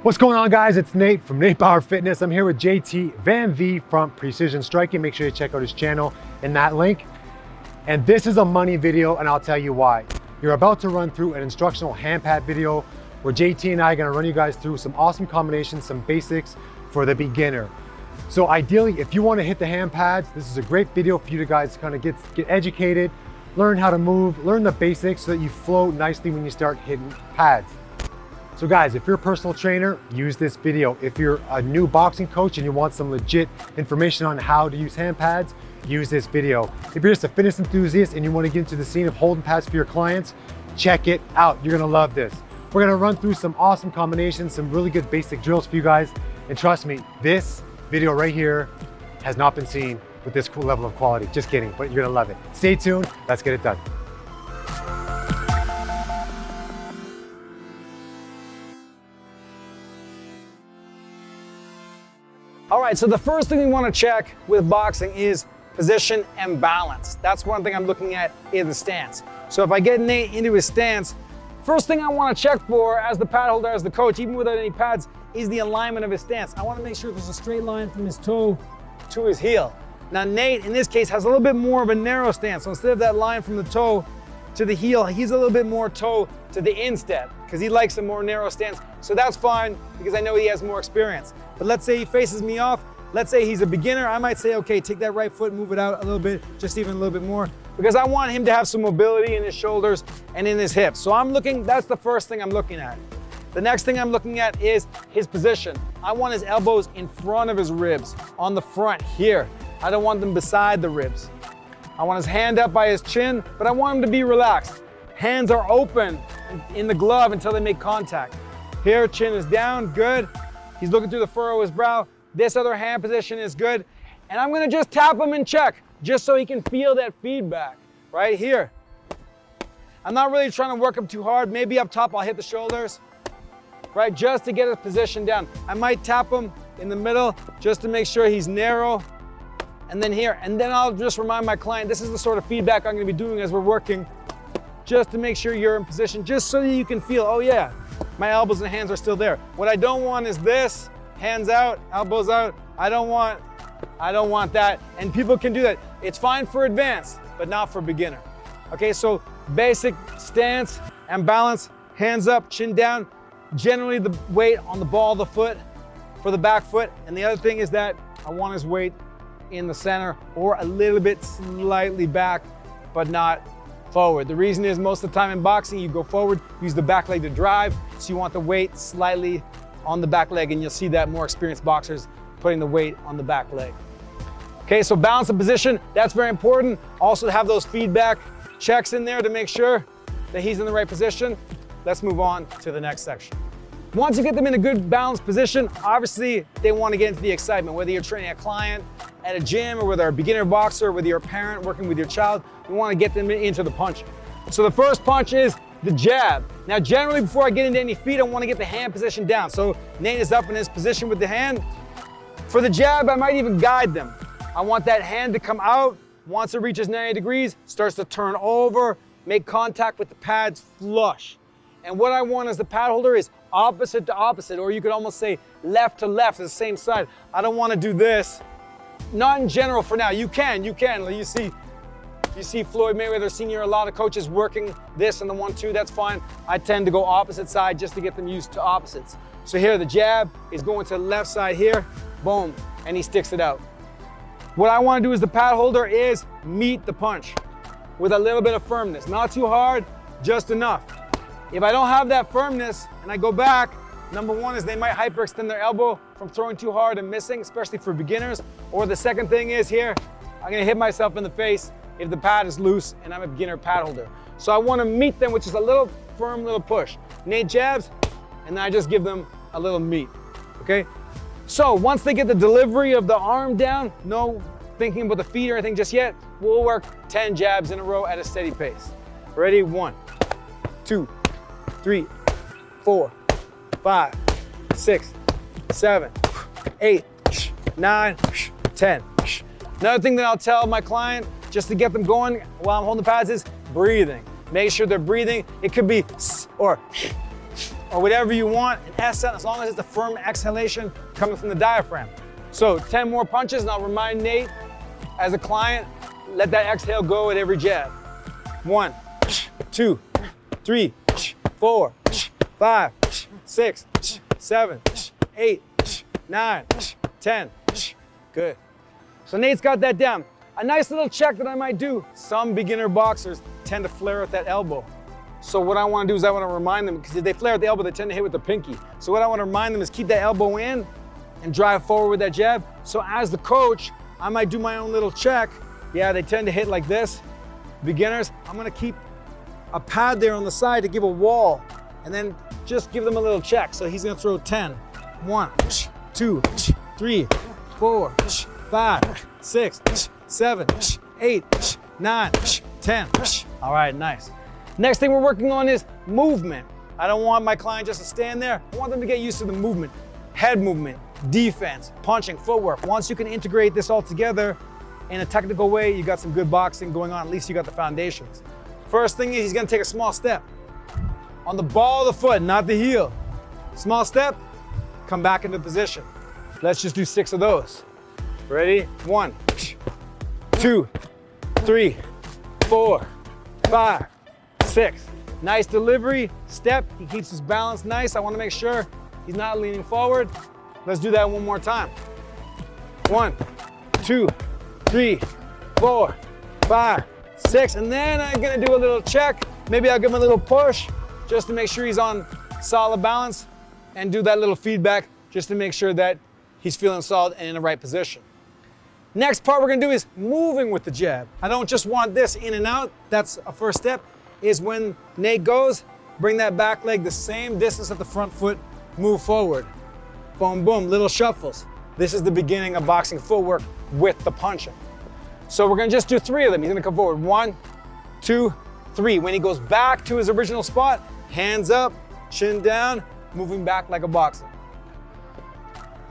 What's going on, guys? It's Nate from NateBowerFitness. I'm here with JT Van V from Precision Striking. Make sure you check out his channel in that link. And this is a money video, and I'll tell you why. You're about to run through an instructional hand pad video where JT and I are gonna run you guys through some awesome combinations, some basics for the beginner. So ideally, if you wanna hit the hand pads, this is a great video for you to guys kind of get educated, learn how to move, learn the basics so that you flow nicely when you start hitting pads. So guys, if you're a personal trainer, use this video. If you're a new boxing coach and you want some legit information on how to use hand pads, use this video. If you're just a fitness enthusiast and you want to get into the scene of holding pads for your clients, check it out. You're gonna love this. We're gonna run through some awesome combinations, some really good basic drills for you guys. And trust me, this video right here has not been seen with this cool level of quality. Just kidding, but you're gonna love it. Stay tuned, let's get it done. All right, so the first thing we want to check with boxing is position and balance. That's one thing I'm looking at in the stance. So if I get Nate into his stance, first thing I want to check for as the pad holder, as the coach, even without any pads, is the alignment of his stance. I want to make sure there's a straight line from his toe to his heel. Now Nate, in this case, has a little bit more of a narrow stance. So instead of that line from the toe to the heel, he's a little bit more toe to the instep because he likes a more narrow stance. So that's fine because I know he has more experience. But let's say he faces me off. Let's say he's a beginner. I might say, okay, take that right foot, move it out a little bit, just even a little bit more, because I want him to have some mobility in his shoulders and in his hips. So that's the first thing I'm looking at. The next thing I'm looking at is his position. I want his elbows in front of his ribs, on the front here. I don't want them beside the ribs. I want his hand up by his chin, but I want him to be relaxed. Hands are open in the glove until they make contact. Here, chin is down, good. He's looking through the furrow of his brow. This other hand position is good. And I'm gonna just tap him and check, just so he can feel that feedback, right here. I'm not really trying to work him too hard. Maybe up top, I'll hit the shoulders, right? Just to get his position down. I might tap him in the middle, just to make sure he's narrow. And then here, and then I'll just remind my client, this is the sort of feedback I'm gonna be doing as we're working, just to make sure you're in position, just so that you can feel, oh yeah, my elbows and hands are still there. What I don't want is this, hands out, elbows out. I don't want that. And people can do that. It's fine for advanced, but not for beginner. Okay, so basic stance and balance, hands up, chin down, generally the weight on the ball of the foot for the back foot. And the other thing is that I want his weight in the center or a little bit slightly back, but not forward. The reason is most of the time in boxing, you go forward, use the back leg to drive. So you want the weight slightly on the back leg, and you'll see that more experienced boxers putting the weight on the back leg. Okay, so balance of position, that's very important. Also to have those feedback checks in there to make sure that he's in the right position. Let's move on to the next section. Once you get them in a good balanced position, obviously they want to get into the excitement, whether you're training a client at a gym or whether you're a beginner boxer, whether you're a parent working with your child, you want to get them into the punch. So the first punch is the jab. Now generally before I get into any feet, I want to get the hand position down. So Nate is up in his position with the hand. For the jab, I might even guide them. I want that hand to come out. Once it reaches 90 degrees, starts to turn over, make contact with the pads flush. And what I want as the pad holder is opposite to opposite, or you could almost say left to left, the same side. I don't want to do this. Not in general for now. You can. Like you see Floyd Mayweather Sr., a lot of coaches working this and the 1-2, that's fine. I tend to go opposite side just to get them used to opposites. So here, the jab is going to the left side here, boom, and he sticks it out. What I want to do as the pad holder is meet the punch with a little bit of firmness. Not too hard, just enough. If I don't have that firmness and I go back, number one is they might hyperextend their elbow from throwing too hard and missing, especially for beginners. Or the second thing is here, I'm gonna hit myself in the face if the pad is loose and I'm a beginner pad holder. So I wanna meet them with just a little firm little push. Nate jabs, and then I just give them a little meet, okay? So once they get the delivery of the arm down, no thinking about the feet or anything just yet, we'll work 10 jabs in a row at a steady pace. Ready? 1, 2, 3, 4, 5, 6, 7, 8, 9, 10. Another thing that I'll tell my client, just to get them going while I'm holding the pads, is breathing. Make sure they're breathing. It could be or or whatever you want, an S sound, as long as it's a firm exhalation coming from the diaphragm. So 10 more punches, and I'll remind Nate, as a client, let that exhale go at every jab. 1, 2, 3, 4, 5, 6, 7, 8, 9, 10. Good. So Nate's got that down. A nice little check that I might do. Some beginner boxers tend to flare at that elbow. So what I want to do is I want to remind them, because if they flare at the elbow, they tend to hit with the pinky. So what I want to remind them is keep that elbow in and drive forward with that jab. So as the coach, I might do my own little check. Yeah, they tend to hit like this. Beginners, I'm going to keep a pad there on the side to give a wall, and then just give them a little check. So he's going to throw 10. 1, 2, 3, 4, 5, 6, 7, 8, 9, 10. All right, nice. Next thing we're working on is movement. I don't want my client just to stand there. I want them to get used to the movement. Head movement, defense, punching, footwork. Once you can integrate this all together in a technical way, you got some good boxing going on. At least you got the foundations. First thing is he's gonna take a small step. On the ball of the foot, not the heel. Small step, come back into position. Let's just do 6 of those. Ready? 1, 2, 3, 4, 5, 6. Nice delivery, step. He keeps his balance nice. I want to make sure he's not leaning forward. Let's do that one more time. 1, 2, 3, 4, 5, 6. And then I'm going to do a little check. Maybe I'll give him a little push just to make sure he's on solid balance, and do that little feedback just to make sure that he's feeling solid and in the right position. Next part we're going to do is moving with the jab. I don't just want this in and out. That's a first step. Is when Nate goes, bring that back leg the same distance at the front foot, move forward. Boom, boom, little shuffles. This is the beginning of boxing footwork with the punching. So we're gonna just do 3 of them. He's gonna come forward, 1, 2, 3. When he goes back to his original spot, hands up, chin down, moving back like a boxer.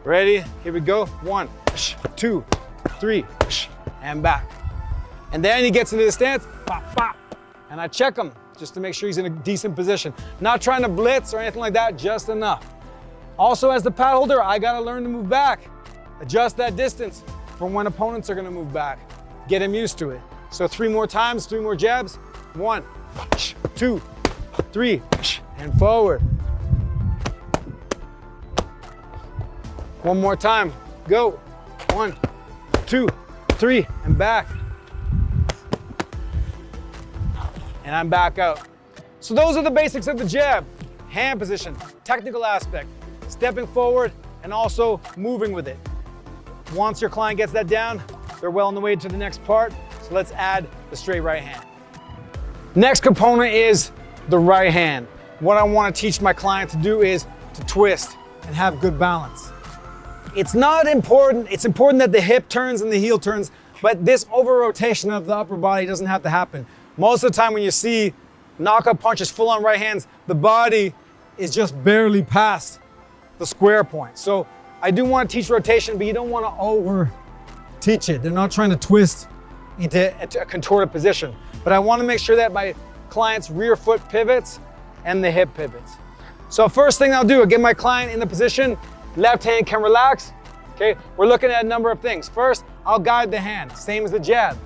Ready? Here we go. 1, 2, 3, and back. And then he gets into the stance, pop, pop. And I check him just to make sure he's in a decent position. Not trying to blitz or anything like that, just enough. Also, as the pad holder, I gotta learn to move back. Adjust that distance from when opponents are gonna move back. Get him used to it. So 3 more times, 3 more jabs. 1, 2, 3, and forward. 1 more time, go. 1, 2, 3, and back. And I'm back out. So those are the basics of the jab. Hand position, technical aspect, stepping forward, and also moving with it. Once your client gets that down, they're well on the way to the next part. So let's add the straight right hand. Next component is the right hand. What I want to teach my client to do is to twist and have good balance. It's not important, it's important that the hip turns and the heel turns, but this over rotation of the upper body doesn't have to happen. Most of the time when you see knockout punches, full on right hands, the body is just barely past the square point. So I do want to teach rotation, but you don't want to over teach it. They're not trying to twist into a contorted position. But I want to make sure that my client's rear foot pivots and the hip pivots. So first thing I'll do, I'll get my client in the position, left hand can relax. Okay, we're looking at a number of things. First, I'll guide the hand, same as the jab.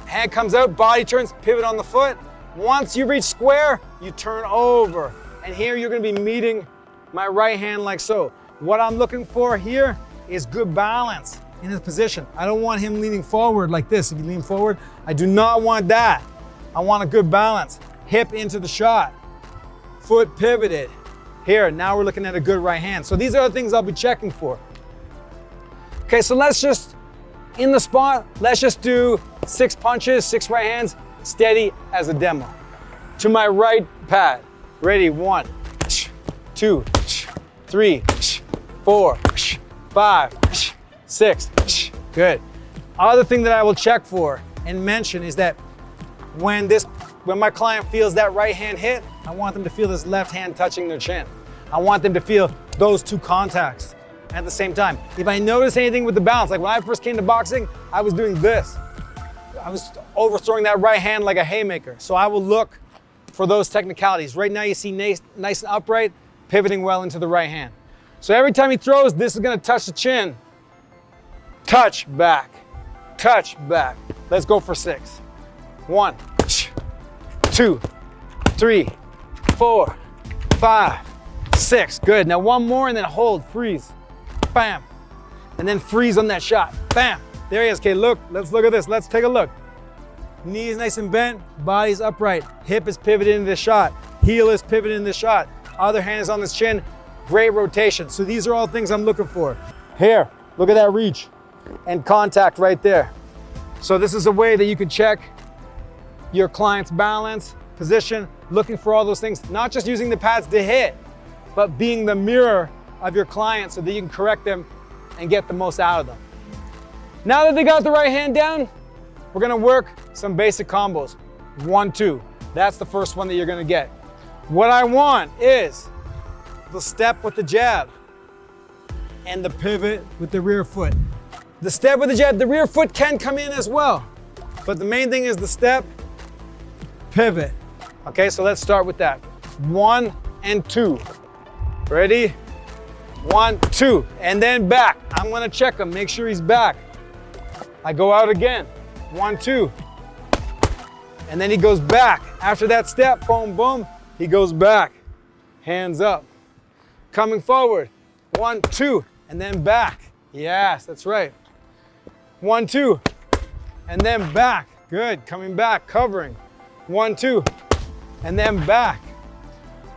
Hand comes out, body turns, pivot on the foot. Once you reach square, you turn over. And here you're gonna be meeting my right hand like so. What I'm looking for here is good balance in his position. I don't want him leaning forward like this. If you lean forward, I do not want that. I want a good balance. Hip into the shot, foot pivoted. Here, now we're looking at a good right hand. So these are the things I'll be checking for. Okay, so let's just, in the spot, let's just do 6 punches, 6 right hands, steady as a demo. To my right pad. Ready, 1, 2, 3, 4, 5, 6. Good. Other thing that I will check for and mention is that when my client feels that right hand hit, I want them to feel this left hand touching their chin. I want them to feel those 2 contacts at the same time. If I notice anything with the balance, like when I first came to boxing, I was doing this. I was overthrowing that right hand like a haymaker. So I will look for those technicalities. Right now you see nice and upright. pivoting well into the right hand. So every time he throws, this is gonna touch the chin. Touch, back, touch, back. Let's go for 6. 1, 2, 3, 4, 5, 6. Good. Now one more and then hold, freeze. Bam. And then freeze on that shot. Bam. There he is. Okay, look. Let's look at this. Let's take a look. Knees nice and bent, body's upright. Hip is pivoted into the shot. Heel is pivoted in the shot. Other hand is on this chin. Great rotation. So these are all things I'm looking for. Here, look at that reach and contact right there. So this is a way that you can check your client's balance, position, looking for all those things, not just using the pads to hit, but being the mirror of your client so that you can correct them and get the most out of them. Now that they got the right hand down, we're gonna work some basic combos. 1, 2. That's the first one that you're gonna get. What I want is the step with the jab and the pivot with the rear foot. The step with the jab, the rear foot can come in as well, but the main thing is the step, pivot. Okay, so let's start with that. 1 and 2. Ready? 1, 2, and then back. I'm gonna check him, make sure he's back. I go out again. 1, 2. And then he goes back. After that step, boom, boom, he goes back. Hands up. Coming forward. 1, 2, and then back. Yes, that's right. 1, 2, and then back. Good, coming back, covering. 1, 2, and then back.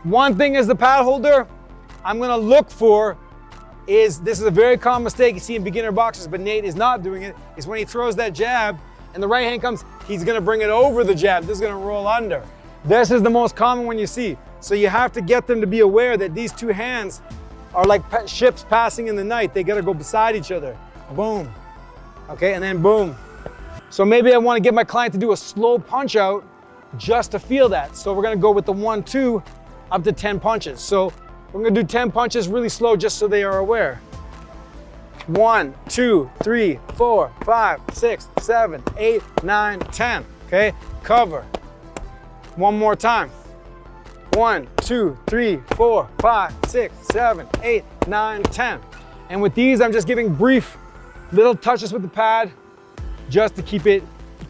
One thing as the pad holder, I'm gonna look for is, this is a very common mistake you see in beginner boxers, but Nate is not doing it, is when he throws that jab and the right hand comes, he's gonna bring it over the jab. This is gonna roll under. This is the most common one you see. So you have to get them to be aware that these two hands are like ships passing in the night. They gotta go beside each other. Boom. Okay, and then boom. So maybe I wanna get my client to do a slow punch out just to feel that. So we're gonna go with the 1, 2, up to 10 punches. So we're gonna do 10 punches really slow just so they are aware. 1, 2, 3, 4, 5, 6, 7, 8, 9, 10. Okay, cover. One more time. 1, 2, 3, 4, 5, 6, 7, 8, 9, 10. And with these, I'm just giving brief little touches with the pad just to keep it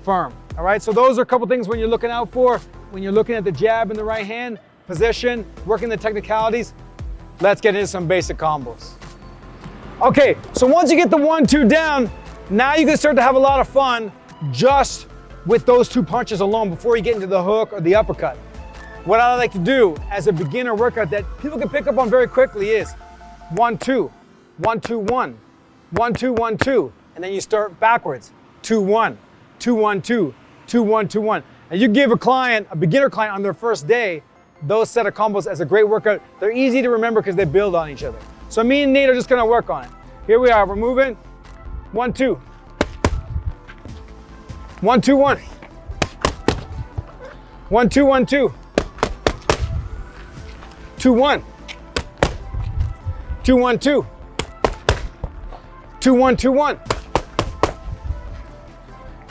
firm. All right, so those are a couple things when you're looking out for, when you're looking at the jab in the right hand, position, working the technicalities. Let's get into some basic combos. Okay, so once you get the 1, 2 down, now you can start to have a lot of fun just with those 2 punches alone before you get into the hook or the uppercut. What I like to do as a beginner workout that people can pick up on very quickly is 1, 2, 1, 2, 1, 1, 2, 1, 2, and then you start backwards. 2, 1, 2, 1, 2, 2, 1, 2, 1. And you give a client, a beginner client on their first day, those set of combos as a great workout. They're easy to remember because they build on each other. So me and Nate are just gonna work on it. Here we are, we're moving. 1, 2. 1, 2, 1. 1, 2, 1, 2. 2, 1. 2, 1, 2. 2, 1, 2, 1.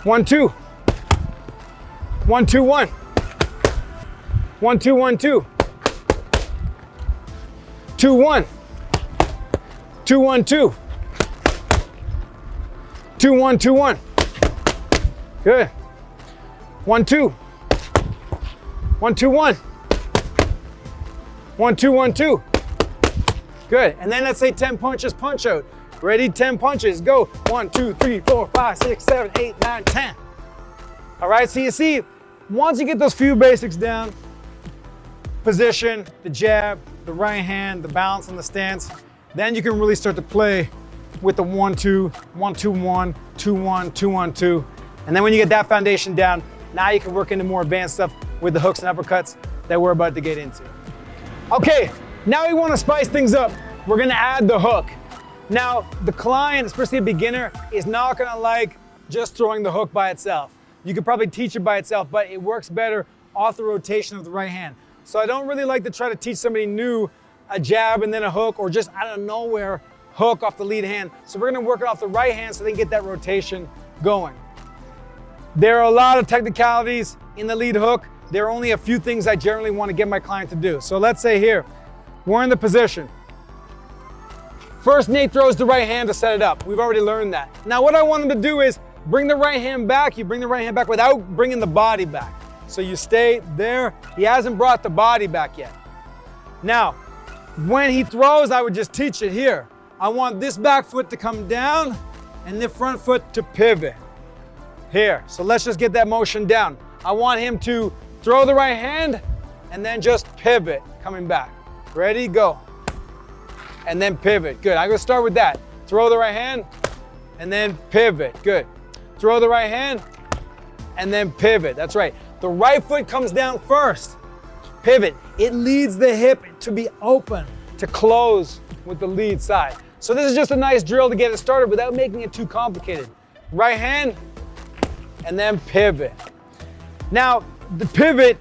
1, 2. 1, 2, 1. 1, 2, 1, 2. 2, 1. 2, 1, 2. 2, 1, 2, 1. Good. 1, 2. 1, 2, 1. 1, 2, 1, 2. Good. And then let's say 10 punches, punch out. Ready? 10 punches. Go. 1, 2, 3, 4, 5, 6, 7, 8, 9, 10. All right. So you see, once you get those few basics down, position, the jab, the right hand, the balance and the stance, then you can really start to play with the 1, 2, 1, 2, 1, 2, 1, 2, 1, 2. And then when you get that foundation down, now you can work into more advanced stuff with the hooks and uppercuts that we're about to get into. Okay, now we want to spice things up. We're gonna add the hook. Now, the client, especially a beginner, is not gonna like just throwing the hook by itself. You could probably teach it by itself, but it works better off the rotation of the right hand. So I don't really like to try to teach somebody new a jab and then a hook, or just out of nowhere, hook off the lead hand. So we're gonna work it off the right hand so they can get that rotation going. There are a lot of technicalities in the lead hook. There are only a few things I generally want to get my client to do. So let's say here, we're in the position. First, Nate throws the right hand to set it up. We've already learned that. Now, what I want him to do is bring the right hand back. You bring the right hand back without bringing the body back. So you stay there. He hasn't brought the body back yet. Now, when he throws, I would just teach it here. I want this back foot to come down and the front foot to pivot. Here. So let's just get that motion down. I want him to throw the right hand and then just pivot, coming back. Ready, go. And then pivot. Good. I'm going to start with that. Throw the right hand and then pivot. Good. Throw the right hand and then pivot. That's right. The right foot comes down first. Pivot. It leads the hip to be open, to close with the lead side. So this is just a nice drill to get it started without making it too complicated. Right hand and then pivot. Now, the pivot,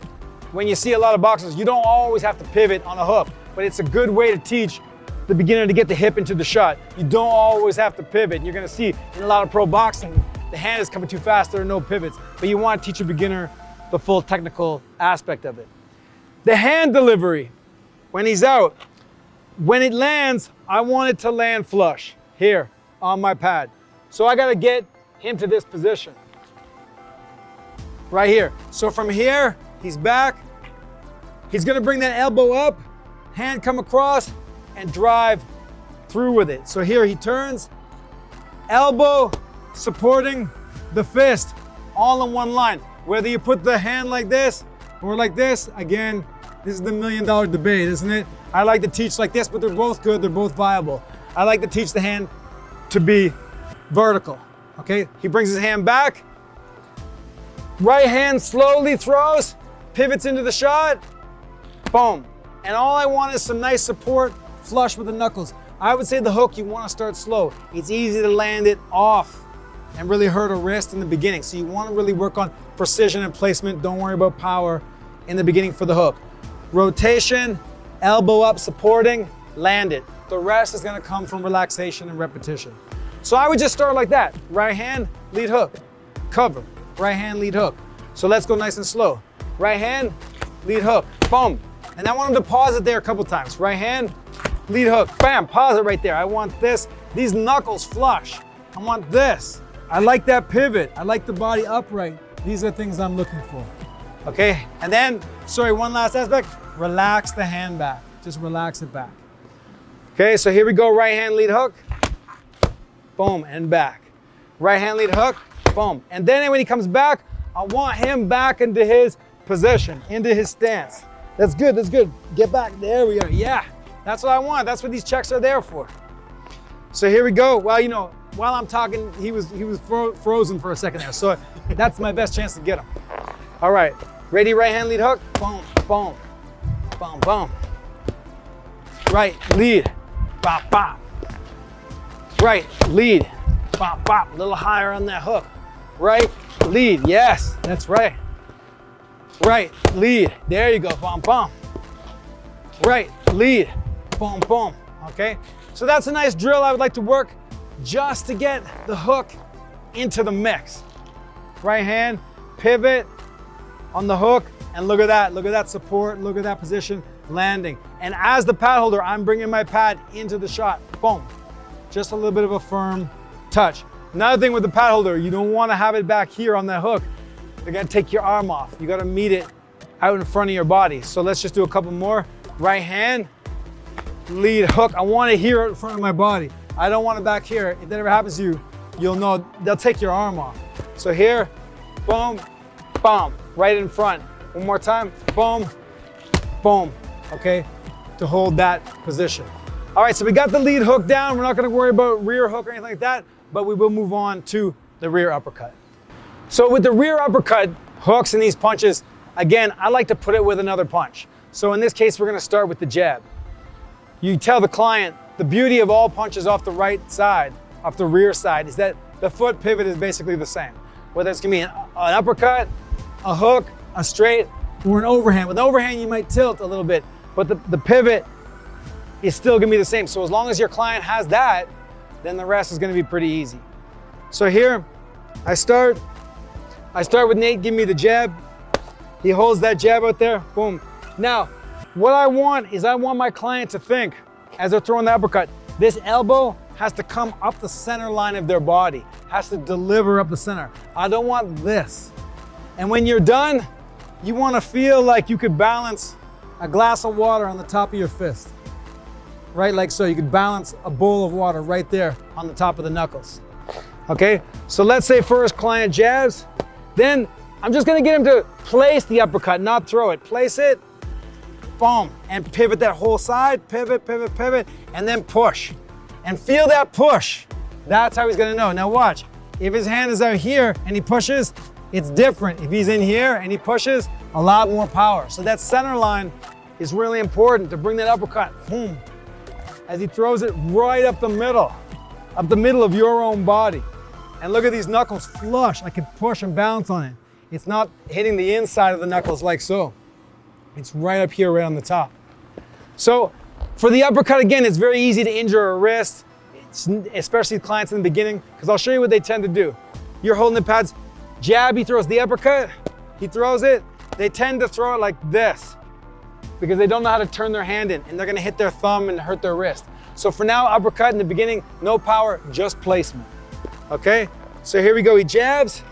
when you see a lot of boxers, you don't always have to pivot on a hook, but it's a good way to teach the beginner to get the hip into the shot. You don't always have to pivot. You're gonna see in a lot of pro boxing, the hand is coming too fast, there are no pivots, but you wanna teach a beginner the full technical aspect of it. The hand delivery, when he's out, when it lands, I want it to land flush here on my pad. So I gotta get him to this position. Right here. So from here, he's back. He's gonna bring that elbow up, hand come across, and drive through with it. So here he turns, elbow supporting the fist, all in one line. Whether you put the hand like this or like this, again, this is the $1 million debate, isn't it? I like to teach like this, but they're both good, they're both viable. I like to teach the hand to be vertical, okay? He brings his hand back, right hand slowly throws, pivots into the shot, boom. And all I want is some nice support, flush with the knuckles. I would say the hook, you want to start slow. It's easy to land it off and really hurt a wrist in the beginning. So you want to really work on precision and placement. Don't worry about power in the beginning for the hook. Rotation, elbow up, supporting, land it. The rest is going to come from relaxation and repetition. So I would just start like that. Right hand, lead hook, cover. Right hand, lead hook. So let's go nice and slow. Right hand, lead hook, boom. And I want him to pause it there a couple times. Right hand, lead hook, bam, pause it right there. I want these knuckles flush. I want this. I like that pivot. I like the body upright. These are things I'm looking for. Okay, and then, sorry, one last aspect, relax the hand back. Just relax it back. Okay, so here we go, right hand lead hook, boom, and back. Right hand lead hook, boom. And then when he comes back, I want him back into his position, into his stance. That's good, that's good. Get back, there we are, yeah. That's what I want, that's what these checks are there for. So here we go. Well, you know, while I'm talking, he was frozen for a second there, so that's my best chance to get him. All right, ready, right hand lead hook, boom, boom, boom, boom. Right, lead, bop, bop. Right, lead, bop, bop. A little higher on that hook. Right, lead, yes, that's right. Right, lead, there you go, bum, bum. Right, lead, boom, boom, okay? So that's a nice drill I would like to work just to get the hook into the mix. Right hand, pivot on the hook, and look at that support, look at that position, landing. And as the pad holder, I'm bringing my pad into the shot, boom. Just a little bit of a firm touch. Another thing with the pad holder, you don't wanna have it back here on that hook. You're gonna take your arm off. You gotta meet it out in front of your body. So let's just do a couple more. Right hand, lead hook. I want it here in front of my body. I don't want it back here. If that ever happens to you, you'll know they'll take your arm off. So here, boom, boom, right in front. One more time, boom, boom, okay, to hold that position. All right, so we got the lead hook down. We're not gonna worry about rear hook or anything like that, but we will move on to the rear uppercut. So with the rear uppercut hooks and these punches, again, I like to put it with another punch. So in this case, we're gonna start with the jab. You tell the client, the beauty of all punches off the right side, off the rear side, is that the foot pivot is basically the same. Whether it's gonna be an uppercut, a hook, a straight, or an overhand. With an overhand, you might tilt a little bit, but the pivot is still gonna be the same. So as long as your client has that, then the rest is gonna be pretty easy. So here, I start with Nate giving me the jab. He holds that jab out there, boom. Now, what I want is I want my client to think, as they're throwing the uppercut, this elbow has to come up the center line of their body, has to deliver up the center. I don't want this. And when you're done, you want to feel like you could balance a glass of water on the top of your fist. Right, like so. You could balance a bowl of water right there on the top of the knuckles. Okay, so let's say first client jabs, then I'm just gonna get him to place the uppercut, not throw it. Place it, boom, and pivot that whole side, pivot, pivot, pivot, and then push. And feel that push. That's how he's gonna know. Now watch, if his hand is out here and he pushes, it's different. If he's in here and he pushes, a lot more power. So that center line is really important to bring that uppercut, boom, as he throws it right up the middle of your own body. And look at these knuckles flush. I can push and bounce on it. It's not hitting the inside of the knuckles like so. It's right up here, right on the top. So for the uppercut, again, it's very easy to injure a wrist, especially clients in the beginning, because I'll show you what they tend to do. You're holding the pads, jab, he throws the uppercut, he throws it. They tend to throw it like this, because they don't know how to turn their hand in, and they're gonna hit their thumb and hurt their wrist. So for now, uppercut in the beginning, no power, just placement. Okay, so here we go. He jabs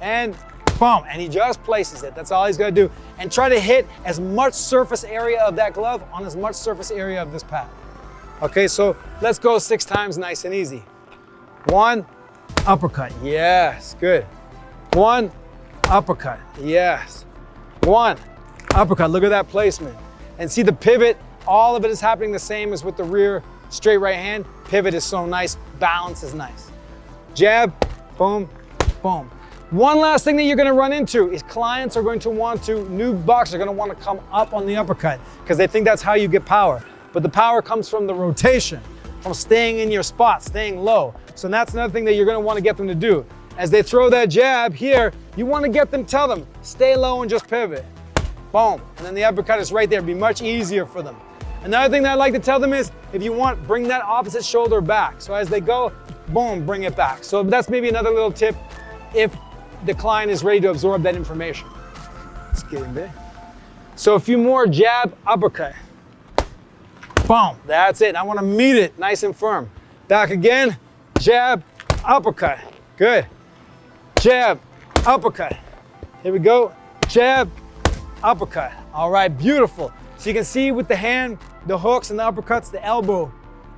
and boom, and he just places it. That's all he's gonna do. And try to hit as much surface area of that glove on as much surface area of this pad. Okay, so let's go 6 times, nice and easy. 1, uppercut, yes, good. 1, uppercut, yes. 1, uppercut, look at that placement. And see the pivot, all of it is happening the same as with the rear straight right hand. Pivot is so nice, balance is nice. Jab, boom, boom. One last thing that you're gonna run into is clients are going to want to, new boxers are gonna want to come up on the uppercut because they think that's how you get power. But the power comes from the rotation, from staying in your spot, staying low. So that's another thing that you're gonna want to get them to do. As they throw that jab here, you want to get them, tell them, stay low and just pivot. Boom, and then the uppercut is right there. It'd be much easier for them. Another thing that I like to tell them is, if you want, bring that opposite shoulder back. So as they go, boom, bring it back. So that's maybe another little tip if the client is ready to absorb that information. Let's get in there. So a few more, jab, uppercut. Boom, that's it. I want to meet it nice and firm. Back again, jab, uppercut. Good. Jab, uppercut. Here we go, jab, uppercut. All right, beautiful. So you can see with the hand, the hooks and the uppercuts, the elbow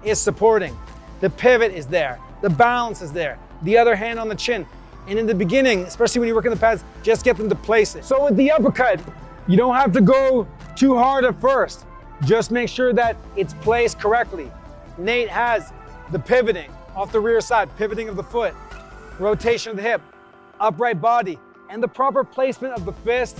is supporting. The pivot is there. The balance is there. The other hand on the chin. And in the beginning, especially when you work in the pads, just get them to place it. So with the uppercut, you don't have to go too hard at first. Just make sure that it's placed correctly. Nate has the pivoting off the rear side, pivoting of the foot, rotation of the hip, upright body, and the proper placement of the fist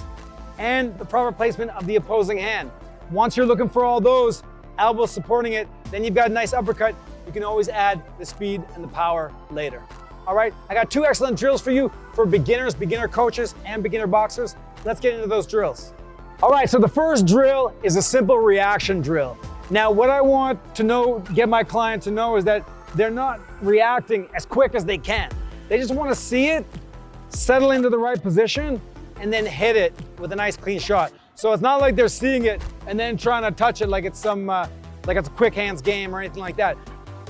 and the proper placement of the opposing hand. Once you're looking for all those, elbows supporting it, then you've got a nice uppercut. You can always add the speed and the power later. All right, I got 2 excellent drills for you for beginners, beginner coaches, and beginner boxers. Let's get into those drills. All right, so the first drill is a simple reaction drill. Now, what I want to know, get my client to know, is that they're not reacting as quick as they can. They just want to see it, settle into the right position, and then hit it with a nice clean shot. So it's not like they're seeing it and then trying to touch it like it's some, like it's a quick hands game or anything like that.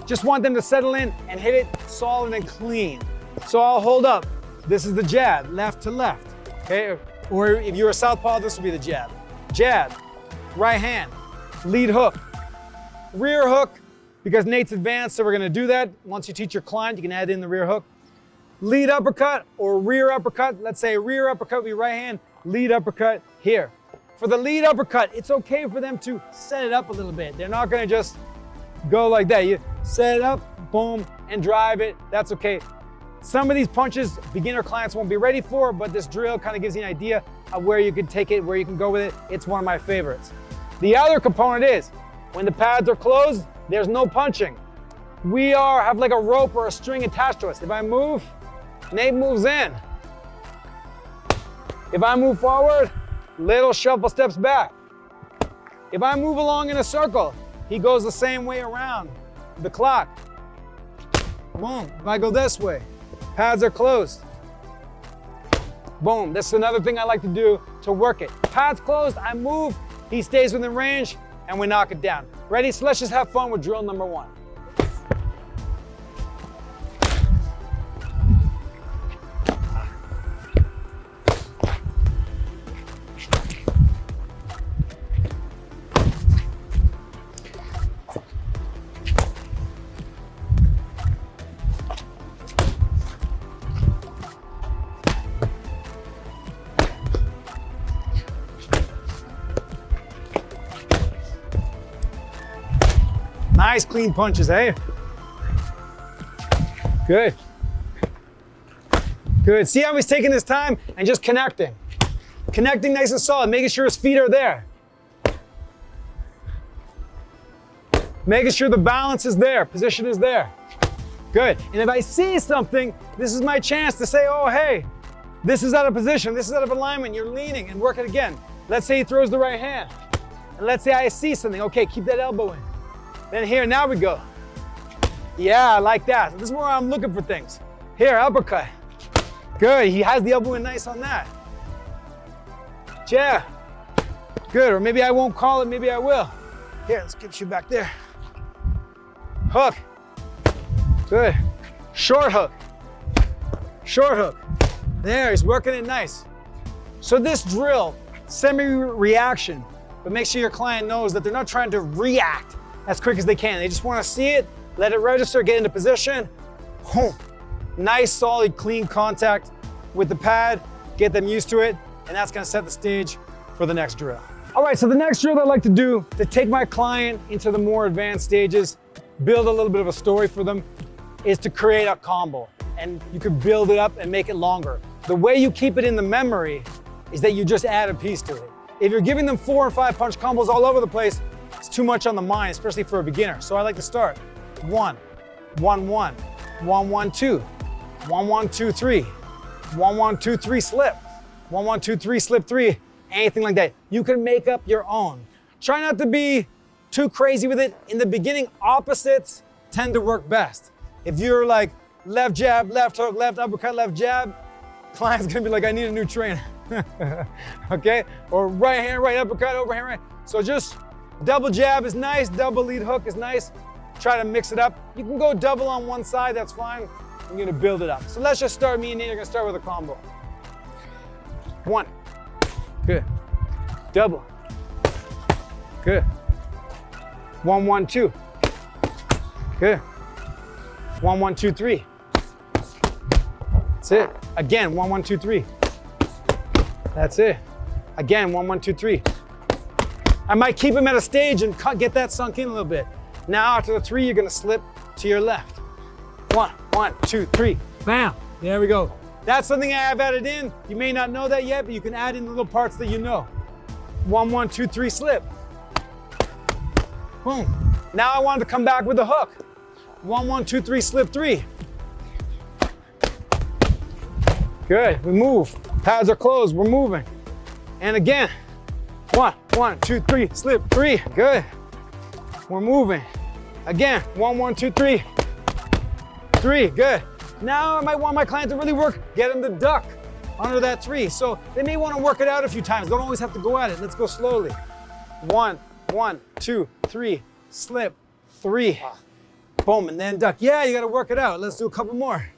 Just want them to settle in and hit it solid and clean. So I'll hold up. This is the jab, left to left, okay? Or if you're a southpaw, this will be the jab. Jab, right hand, lead hook, rear hook, because Nate's advanced, so we're gonna do that. Once you teach your client, you can add in the rear hook. Lead uppercut or rear uppercut. Let's say rear uppercut with your right hand, lead uppercut here. For the lead uppercut, it's okay for them to set it up a little bit. They're not gonna just go like that. You set it up, boom, and drive it. That's okay. Some of these punches, beginner clients won't be ready for, but this drill kind of gives you an idea of where you can take it, where you can go with it. It's one of my favorites. The other component is, when the pads are closed, there's no punching. We have like a rope or a string attached to us. If I move, Nate moves in. If I move forward, little shuffle steps back. If I move along in a circle, he goes the same way around the clock. Boom. If I go this way, pads are closed. Boom. That's another thing I like to do to work it. Pads closed, I move he stays within range, and we knock it down. Ready? So let's just have fun with drill number 1. Nice clean punches, eh? Good. Good. See how he's taking his time and just connecting. Connecting nice and solid, making sure his feet are there. Making sure the balance is there, position is there. Good. And if I see something, this is my chance to say, oh, hey, this is out of position, this is out of alignment, you're leaning, and work it again. Let's say he throws the right hand. And let's say I see something. Okay, keep that elbow in. Then here, now we go. Yeah, I like that. This is where I'm looking for things. Here, uppercut. Good, he has the elbow in nice on that. Yeah. Good, or maybe I won't call it, maybe I will. Here, let's get you back there. Hook. Good. Short hook. Short hook. There, he's working it nice. So this drill, semi-reaction, but make sure your client knows that they're not trying to react as quick as they can. They just want to see it, let it register, get into position. Boom. Nice, solid, clean contact with the pad, get them used to it, and that's gonna set the stage for the next drill. All right, so the next drill that I like to do to take my client into the more advanced stages, build a little bit of a story for them, is to create a combo. And you can build it up and make it longer. The way you keep it in the memory is that you just add a piece to it. If you're giving them 4 and 5 punch combos all over the place, it's too much on the mind, especially for a beginner. So I like to start 1, 1, 1, 1, 1, 2, 1, 1, 2, 3, 1, 1, 2, 3, slip, 1, 1, 2, 3, slip 3, anything like that. You can make up your own. Try not to be too crazy with it. In the beginning, opposites tend to work best. If you're like left jab, left hook, left uppercut, left jab, client's gonna be like, I need a new trainer. Okay? Or right hand, right uppercut, overhand, right. So just double jab is nice, double lead hook is nice. Try to mix it up. You can go double on one side, that's fine. I'm gonna build it up. So let's just start, me and Nate are gonna start with a combo. 1, good. Double, good. 1, 1, 2, good. 1, 1, 2, 3. That's it. Again, 1, 1, 2, 3. That's it. Again, 1, 1, 2, 3. I might keep him at a stage and get that sunk in a little bit. Now after the 3, you're gonna slip to your left. 1, 1, 2, 3, bam. There we go. That's something I have added in. You may not know that yet, but you can add in the little parts that you know. 1, 1, 2, 3, slip. Boom. Now I want to come back with a hook. 1, 1, 2, 3, slip 3. Good, we move. Pads are closed, we're moving. And again, 1, 1, 2, 3, slip 3. Good. We're moving. Again, 1, 1, 2, 3. 3, good. Now I might want my client to really work, get him to duck under that 3. So they may want to work it out a few times. Don't always have to go at it. Let's go slowly. 1, 1, 2, 3, slip 3. Boom, and then duck. Yeah, you got to work it out. Let's do a couple more.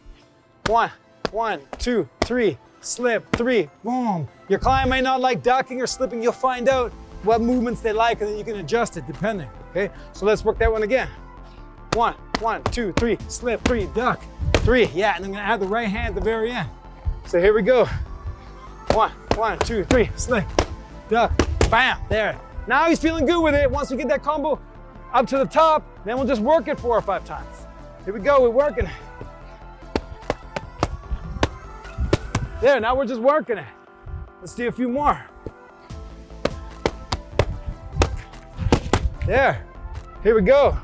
1, 1, 2, 3, slip 3. Boom. Your client might not like ducking or slipping. You'll find out what movements they like, and then you can adjust it depending. Okay, so let's work that one again. 1, 1, 2, 3, slip 3, duck 3. Yeah, and I'm gonna add the right hand at the very end. So here we go. 1, 1, 2, 3, slip, duck, bam, there. Now he's feeling good with it. Once we get that combo up to the top, then we'll just work it 4 or 5 times. Here we go, we're working. There, now we're just working it. Let's do a few more. There, here we go.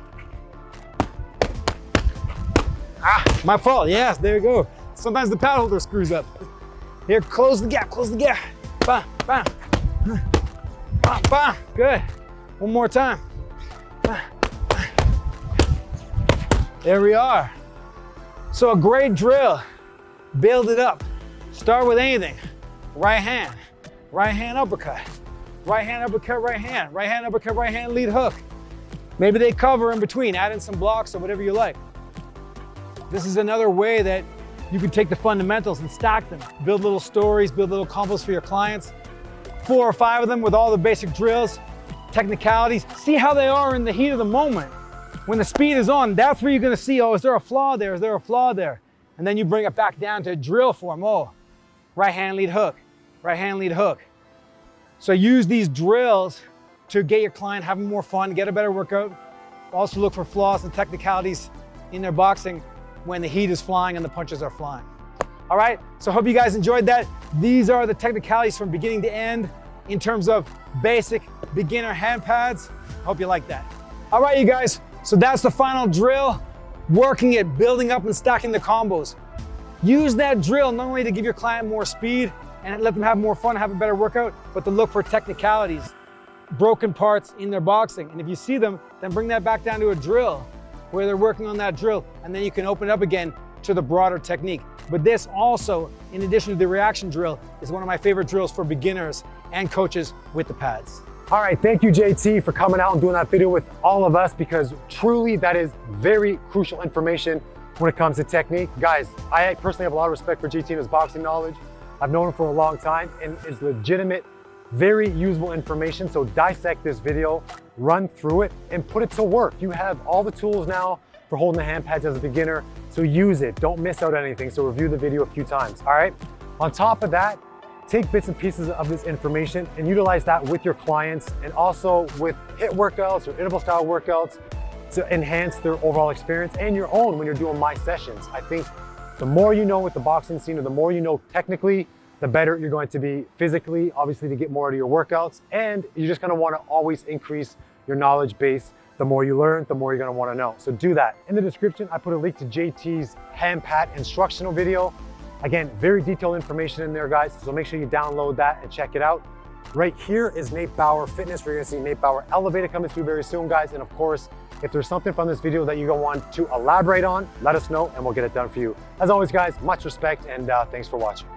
Ah, my fault, yes, there you go. Sometimes the pad holder screws up. Here, close the gap, close the gap. Bam, bam, bam, bam, good. One more time. There we are. So a great drill, build it up. Start with anything. Right hand uppercut. right hand, uppercut, right hand, uppercut, right hand, lead hook. Maybe they cover in between, add in some blocks or whatever you like. This is another way that you can take the fundamentals and stack them. Build little stories, build little combos for your clients. 4 or 5 of them with all the basic drills, technicalities. See how they are in the heat of the moment. When the speed is on, that's where you're gonna see, oh, is there a flaw there? Is there a flaw there? And then you bring it back down to drill form. Oh, right hand lead hook, right hand lead hook. So use these drills to get your client having more fun, get a better workout. Also look for flaws and technicalities in their boxing when the heat is flying and the punches are flying. All right, so hope you guys enjoyed that. These are the technicalities from beginning to end in terms of basic beginner hand pads. Hope you like that. All right, you guys, so that's the final drill, working it, building up and stacking the combos. Use that drill not only to give your client more speed and let them have more fun, have a better workout, but to look for technicalities, broken parts in their boxing. And if you see them, then bring that back down to a drill where they're working on that drill, and then you can open it up again to the broader technique. But this also, in addition to the reaction drill, is one of my favorite drills for beginners and coaches with the pads. All right, thank you, JT, for coming out and doing that video with all of us, because truly that is very crucial information when it comes to technique. Guys, I personally have a lot of respect for JT and his boxing knowledge. I've known him for a long time and is legitimate, very usable information. So dissect this video, run through it, and put it to work. You have all the tools now for holding the hand pads as a beginner, so use it. Don't miss out on anything. So review the video a few times, all right? On top of that, take bits and pieces of this information and utilize that with your clients and also with HIIT workouts or interval style workouts to enhance their overall experience and your own when you're doing my sessions. I think the more you know with the boxing scene, or the more you know technically, the better you're going to be physically, obviously, to get more out of your workouts. And you're just gonna wanna always increase your knowledge base. The more you learn, the more you're gonna wanna know. So do that. In the description, I put a link to JT's hand pat instructional video. Again, very detailed information in there, guys. So make sure you download that and check it out. Right here is NateBowerFitness. We're gonna see Nate Bauer Elevated coming through very soon, guys. And of course, if there's something from this video that you want to elaborate on, let us know and we'll get it done for you. As always, guys, much respect and thanks for watching.